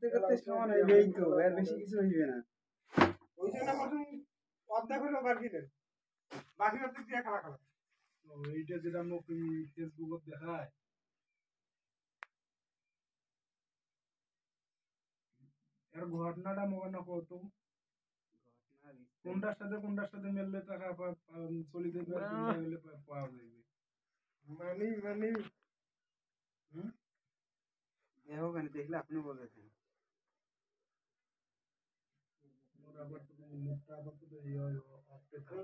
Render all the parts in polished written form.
করতে সমান হইবেই তো, এর বেশি কিছু হইবে না। ওই জন্য প্রথম অর্ধেক হলো বাকি দেন, বাকি অর্ধেক দিয়ে খেলা খেলা। এইটা যেটা মুখ ফেসবুকত দেখায়, এর ঘটনাটা মনে না কত, কোনটার সাথে মেললে টাকা চলে যাবে আর কোনটা হলে পাওয়া যাবে। মানে দেখো কেন দেখলে আপনি বলেছেন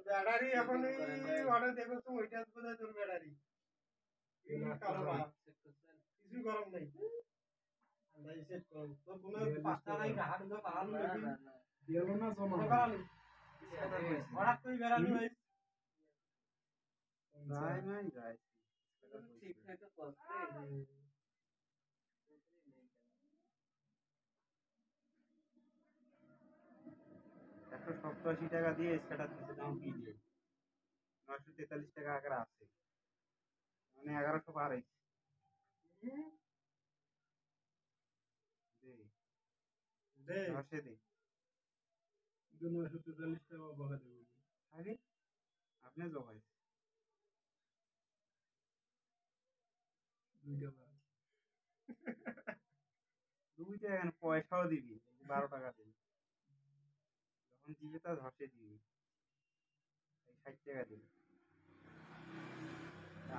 ব্যাটারি এখন অর্ডার দেখো তো, ওইটা বোধহয় তোর ব্যাটারি কিছু গরম নেই। টাকা দিয়ে স্কেটার দিতে দাম কি দিয়ে 943 টাকা আগে আছে, মানে 1100 পার হয়েছে। আপনি জবাই দুইটা এখানে পয়সাও দিবি 12 টাকা দিবি, যখন দিবে তা ধসে দিবি 60 টাকা দিবি,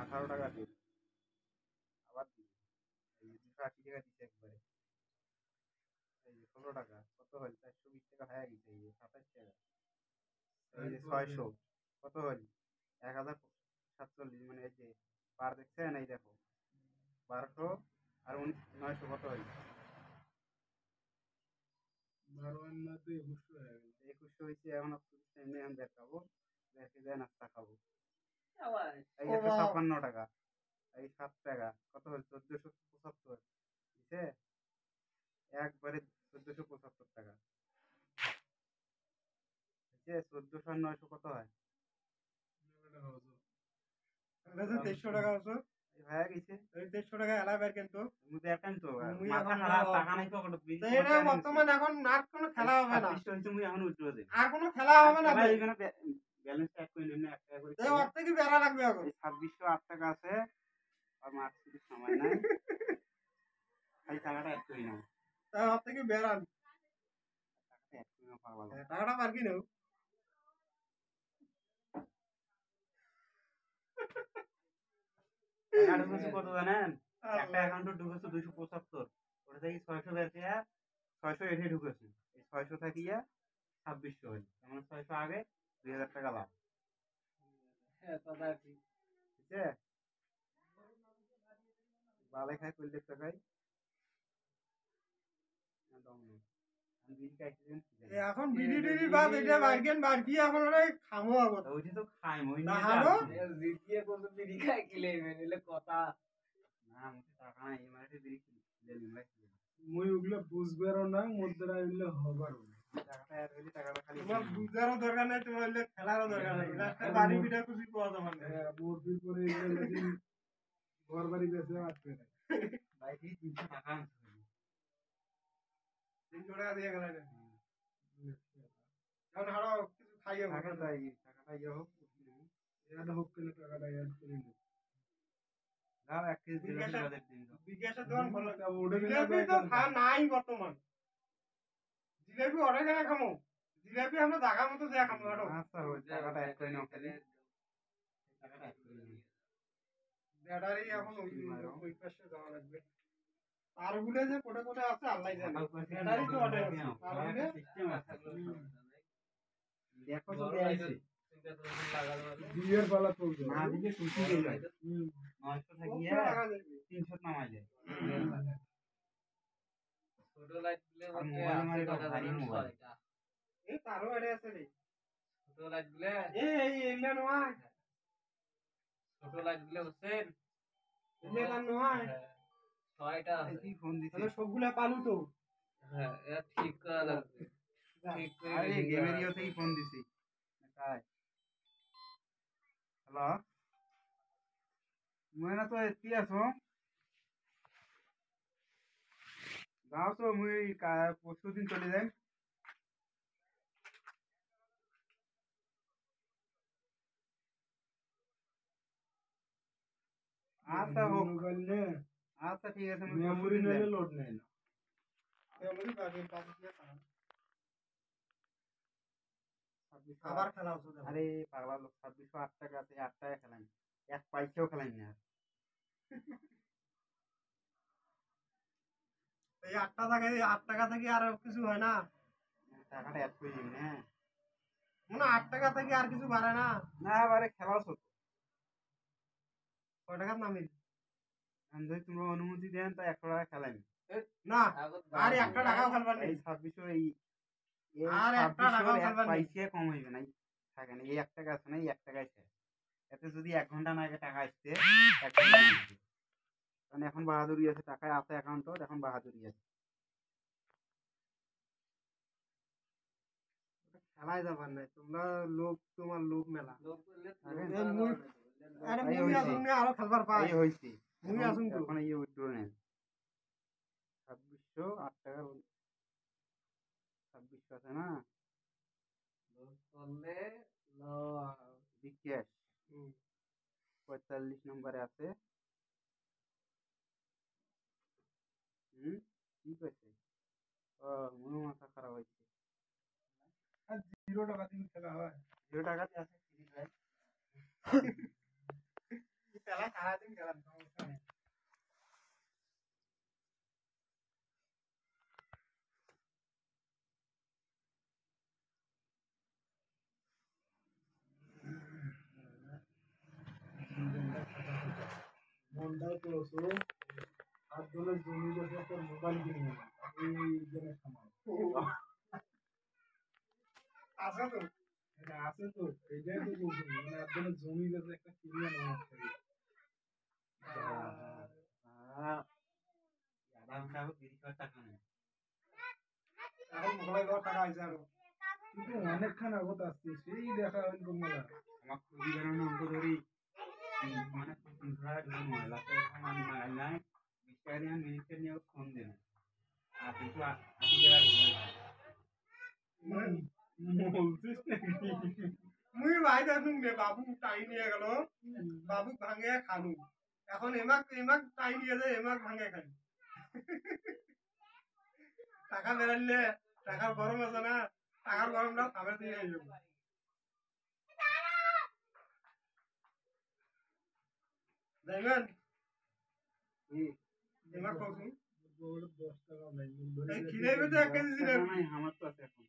18 টাকা দিবি, আবার দিবি 280 টাকা দিতে একবারে, 16 টাকা কত হল 420 টাকা হয়ে গেছে, 27 টাকা, 600 কত হল 1047, মানে এই যে পার দেখছেন, এই দেখো 1200 আর 900 কত হল 2100 হয়েছে। এখন এমনি আমি দেখাবো, দেখে দেয় নাস্তা খাবো, এই 156 টাকা, এই 7 টাকা কত হল 1475 দিছে একবারে, 1475 টাকা, 1400 আর 900 কত হয় 2300 টাকা হচ্ছে হয়ে গেছে। 2300 টাকা এলা বের কিন্তু মুই দেখান তো মাথা খারাপ, টাকা নাই তো এটা বর্তমান এখন আর কোনো খেলা হবে না, মুই এখন উঠবো দে আর কোনো খেলা হবে না, এখানে ব্যালেন্স অ্যাড করে নিন, 1 টাকা করে এই ওর থেকে বেড়া লাগবে এখন 2608 টাকা আছে, আর মার্কশিটের সময় নাই, এই টাকাটা অ্যাড করে নাও, তা ওর থেকে বেড়ান টাকাটা অ্যাড করে নাও, পারবা টাকাটা পার কি নাও কত জানেন, একটা অ্যাকাউন্টে ঢুকেছে 275, ওটা থেকে 600 বেরকে 600 এঠে ঢুকেছে, এই 600 থাকিয়া 2600 হল, মানে 600 আগে 2000 টাকা লাভ। হ্যাঁ দাদা ঠিক আছে, বালে খাই করলে টাকাই এখন বিডি টিডি বাদ, এটা বাইকেন বাড়কি এখন ওরে খামো আবার, ওইটা তো খাই মই না হারো জিতিয়ে কত বিডি খাই কিলে মেলে কথা না, মুই টাকা নাই, মানে বিডি কিলে নিলাই, মই ওগুলো বুঝবারও না, মধ্যরা এগুলো হবারও না, টাকাটা এর হইলে টাকাটা খালি তোমার বুঝারও দরকার নাই, তোমার হইলে খেলারও দরকার নাই, রাস্তায় বাড়ি বিটা খুশি পাওয়া যাবে না, বোরবির পরে এগুলো যদি ঘর বাড়ি বেঁচে আসবে না ভাই, 300 টাকা আনছে 300 টাকা দিয়ে গেল না, এখন হারো কিছু খাইও টাকা তাই টাকাটা ইয়ে হোক, এটা হোক কেন টাকাটা অ্যাড করে নি দাও, 1 কেজি জিলাপি বাজার দিন দাও, বিকাশের দোকান ভালো ওটা জিলাপি তো খাওয়া নাই বর্তমান, জিলাপি অর্ডার কেন খামো, জিলাপি আমরা জায়গা মতো যা খামো, হারো আচ্ছা ওই টাকাটা অ্যাড করে নাও, খালি টাকাটা অ্যাড করে নাও, ব্যাটারি এখন ওই পাশে যাওয়া লাগবে, আর গুলো যে কোটে কোটে আছে আল্লাহ জানে, ব্যাটারি তো অর্ডার আছে, আর গুলো সিস্টেম আছে, দেখো যদি আইছে বিয়ের পালা চলছে না, দিকে সুতি হয়ে যায় 900 থাকিয়া 300 নামাই যায়, ছোট লাইট দিলে মানে টাকা ভারী মোবাইল, এই তারও এড়ে আছে রে, ছোট লাইট দিলে এই এলে নয়, ছোট লাইট দিলে হোসেন এলে কার নয়, ছয়টা এই ফোন দিছি, তাহলে সবগুলা পালু তো, হ্যাঁ এটা ঠিক করা লাগবে, ঠিক করে আরে গেমেরিওতেই ফোন দিছি তাই, হ্যালো মনে তো এতি আছো যাও তো মুই পরশু দিন চলে যাই। আচ্ছা হোক, আচ্ছা ঠিক আছে, মুই পরশু দিন যাই। লোড নেই না আবার খেলা হচ্ছে আরে পাগলা লোক, 2608 টাকাতে 8 টাকা খেলাম, এক পয়সাও খেলাম না। এই 8 টাকা থেকে আর কিছু হয় না, টাকাটা অ্যাড করে দিন না। মনে 8 টাকা থেকে আর কিছু বাড়ে না। না বারে খেলাও ছোট। কয় টাকার নামিল যদি তোমরা অনুমতি দেন তা 100 টাকা খেলাম না, আর 1 টাকাও খেলবার নেই। এই 2600 এই আর 1 টাকাও খেলবার নেই। পয়সা কম হইবে না, থাকে না। এই 1 টাকা আছে না, এই 1 টাকায় শেষ। এতে যদি 1 ঘন্টা না আগে টাকা আসছে 1 ঘন্টা আসছে। কারণ এখন বাহাদুরি আছে, টাকায় আছে অ্যাকাউন্টত, এখন বাহাদুরি আছে। খেলায় যাবার নাই, তোমরা লোক, তোমার লোক মেলা। আরে মুই আসুন না, আরো খেলবার পাই। এই হইছে মুই আসুন তো। এখন এই উইথড্র নেন 2608 টাকা, 2600 আছে না বিকাশ 45 নম্বরে আছে। ঠিক আছে। মনে মাথা খারাপ হয়েছে। 0 টাকা দিয়ে খেলা হয়, 0 টাকাতে আছে ফ্রি ফায়ার। খেলা সারাদিন খেলাম, সমস্যা নেই। মনটাই পড়ছো আর দলে জমি বসে একটা মোবাইল কিনে নিলাম এই দিনের সময় আছে তো, এটা আছে তো, এটাই তো বলছি, মানে আর দলে জমি বসে একটা কিনে নিলাম। এখন মোবাইল টাকা আছে আরো, কিন্তু অনেকক্ষণ আগত আসছে, সেই দেখা হয় কমলা আমার খুবই বেরোনো অঙ্ক ধরি মানে মহিলা আমি মাগাই নাই 20 টাকা দিয়ে মিনিটে নিয়ে ফোন দেন আর কিন্তু 80 টাকা মুই ভাই দেখুন রে, বাবু টাই নিয়ে গেল, বাবু ভাঙে খানু, এখন এমাক এমাক টাই নিয়ে যায়, এমাক ভাঙে খাই। টাকা বেরাইলে টাকার গরম আছে না, টাকার গরমটা খাবে দিয়ে যাবো দেখবেন। এমাক কৌশল 10 টাকা নাই, খিলাইবে তো 1 কেজি জিলাপি, আমার তো আছে এখন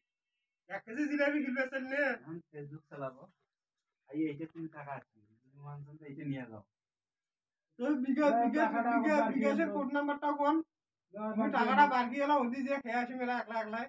1 কেজি জিলাপি খিলবে চাইলে এখন ফেসবুক চালাবো। এইটা তুমি টাকা আছে, তুমি মানছেন তো এইটা নিয়ে যাও। তো বিকাশের কোড নাম্বারটা কোন, টাকাটা বার কি এলাম ওদি যে খেয়ে আসি মেলা একলা একলাই।